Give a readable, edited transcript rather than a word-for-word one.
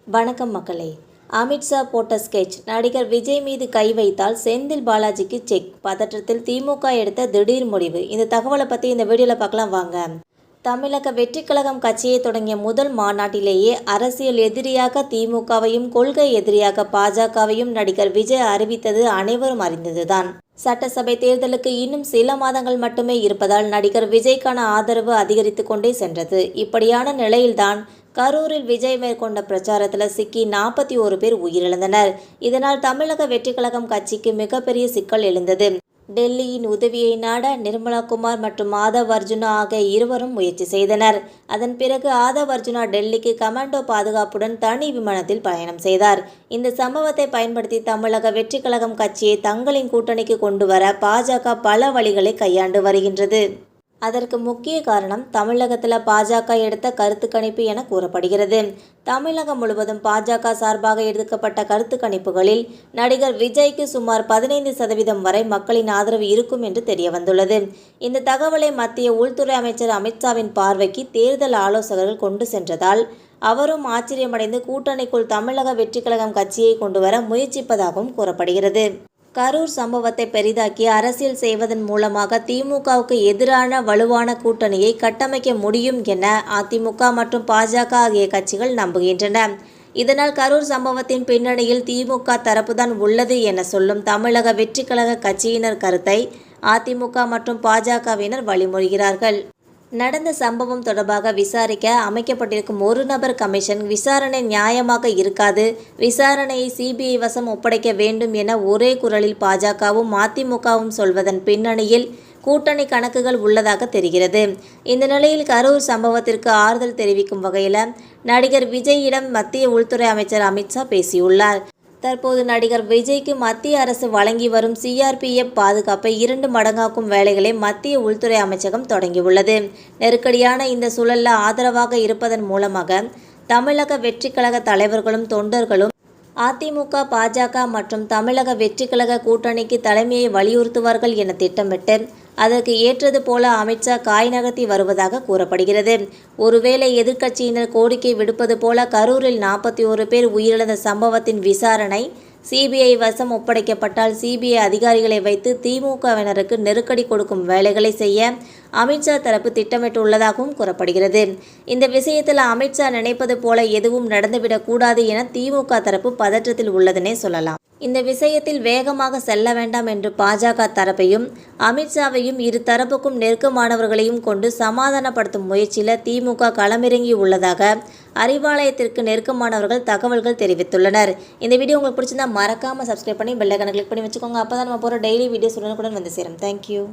வணக்கம் மக்களே. அமித்ஷா போட்ட ஸ்கெட்ச். நடிகர் விஜய் மீது கை வைத்தால் செந்தில் பாலாஜிக்கு செக். பதற்றத்தில் திமுக எடுத்த திடீர் முடிவு. இந்த தகவலை பற்றி இந்த வீடியோவில் பார்க்கலாம் வாங்க. தமிழக வெற்றிக் கழகம் கட்சியை தொடங்கிய முதல் மாநாட்டிலேயே அரசியல் எதிரியாக திமுகவையும் கொள்கை எதிரியாக பாஜகவையும் நடிகர் விஜய் அறிவித்தது அனைவரும் அறிந்ததுதான். சட்டசபை தேர்தலுக்கு இன்னும் சில மாதங்கள் மட்டுமே இருப்பதால் நடிகர் விஜய்க்கான ஆதரவு அதிகரித்து கொண்டே சென்றது. இப்படியான நிலையில்தான் கரூரில் விஜய் மேற்கொண்ட பிரச்சாரத்தில் சிக்கி 41 பேர் உயிரிழந்தனர். இதனால் தமிழக வெற்றிக் கழகம் கட்சிக்கு மிகப்பெரிய சிக்கல் எழுந்தது. டெல்லியின் உதவியை நாட நிர்மலா குமார் மற்றும் ஆதவ் அர்ஜுனா ஆகிய இருவரும் முயற்சி செய்தனர். அதன் பிறகு ஆதவ் அர்ஜுனா டெல்லிக்கு கமாண்டோ பாதுகாப்புடன் தனி விமானத்தில் பயணம் செய்தார். இந்த சம்பவத்தை பயன்படுத்தி தமிழக வெற்றிக் கழகம் கட்சியை தங்களின் கூட்டணிக்கு கொண்டு வர பாஜக பல வழிகளை கையாண்டு வருகின்றது. அதற்கு முக்கிய காரணம் தமிழகத்தில் பாஜக எடுத்த கருத்து கணிப்பு என கூறப்படுகிறது. தமிழகம் முழுவதும் பாஜக சார்பாக எடுக்கப்பட்ட கருத்து கணிப்புகளில் நடிகர் விஜய்க்கு சுமார் 15% வரை மக்களின் ஆதரவு இருக்கும் என்று தெரிய வந்துள்ளது. இந்த தகவலை மத்திய உள்துறை அமைச்சர் அமித்ஷாவின் பார்வைக்கு தேர்தல் ஆலோசகர்கள் கொண்டு சென்றதால் அவரும் ஆச்சரியமடைந்து கூட்டணிக்குள் தமிழக வெற்றிக் கழகம் கட்சியை கொண்டு வர முயற்சிப்பதாகவும் கூறப்படுகிறது. கரூர் சம்பவத்தை பெரிதாக்கி அரசியல் செய்வதன் மூலமாக திமுகவுக்கு எதிரான வலுவான கூட்டணியை கட்டமைக்க முடியும் என அதிமுக மற்றும் பாஜக ஆகிய கட்சிகள் நம்புகின்றன. இதனால் கரூர் சம்பவத்தின் பின்னணியில் திமுக தரப்புதான் உள்ளது என சொல்லும் தமிழக வெற்றிக் கழக கட்சியினர் கருத்தை அதிமுக மற்றும் பாஜகவினர் வழிமொழிகிறார்கள். நடந்த சம்பவம் தொடர்பாக விசாரிக்க அமைக்கப்பட்டிருக்கும் ஒரு நபர் கமிஷன் விசாரணை நியாயமாக இருக்காது, விசாரணையை சிபிஐ வசம் ஒப்படைக்க வேண்டும் என ஒரே குரலில் பாஜகவும் அதிமுகவும் சொல்வதன் பின்னணியில் கூட்டணி கணக்குகள் உள்ளதாக தெரிகிறது. இந்த நிலையில் கரூர் சம்பவத்திற்கு ஆறுதல் தெரிவிக்கும் வகையில் நடிகர் விஜயிடம் மத்திய உள்துறை அமைச்சர் அமித்ஷா பேசியுள்ளார். தற்போது நடிகர் விஜய்க்கு மத்திய அரசு வழங்கி வரும் சிஆர்பிஎஃப் பாதுகாப்பை 2 மடங்காக்கும் வேலைகளை மத்திய உள்துறை அமைச்சகம் தொடங்கியுள்ளது. நெருக்கடியான இந்த சூழலில் ஆதரவாக இருப்பதன் மூலமாக தமிழக வெற்றிக் கழக தலைவர்களும் தொண்டர்களும் அதிமுக, பாஜக மற்றும் தமிழக வெற்றிக் கழக கூட்டணிக்கு தலைமையை வலியுறுத்துவார்கள் என திட்டமிட்டு அதற்கு ஏற்றது போல அமித்ஷா காய் நகர்த்தி வருவதாக கூறப்படுகிறது. ஒருவேளை எதிர்க்கட்சியினர் கோரிக்கை விடுப்பது போல கரூரில் 41 பேர் உயிரிழந்த சம்பவத்தின் விசாரணை சிபிஐ வசம் ஒப்படைக்கப்பட்டால் சிபிஐ அதிகாரிகளை வைத்து திமுகவினருக்கு நெருக்கடி கொடுக்கும் வேலைகளை செய்ய அமித்ஷா தரப்பு திட்டமிட்டுள்ளதாகவும் கூறப்படுகிறது. இந்த விஷயத்தில் அமித்ஷா நினைப்பது போல எதுவும் நடந்துவிடக்கூடாது என திமுக தரப்பு பதற்றத்தில் உள்ளதுனே சொல்லலாம். இந்த விஷயத்தில் வேகமாக செல்ல வேண்டாம் என்று பாஜக தரப்பையும் அமித்ஷாவையும் இரு தரப்புக்கும் நெருக்கமானவர்களையும் கொண்டு சமாதானப்படுத்தும் முயற்சியில் திமுக களமிறங்கி உள்ளதாக அறிவாலயத்திற்கு நெருக்கமானவர்கள் தகவல்கள் தெரிவித்துள்ளனர். இந்த வீடியோ உங்களுக்கு பிடிச்சிருந்தா மறக்காமல் சப்ஸ்கிரைப் பண்ணி பெல் ஐகானை கிளிக் பண்ணி வச்சுக்கோங்க. அப்போ தான் நம்ம போகிற டெய்லி வீடியோஸ் உடனுக்குடன் வந்து சேரும். தேங்க்யூ.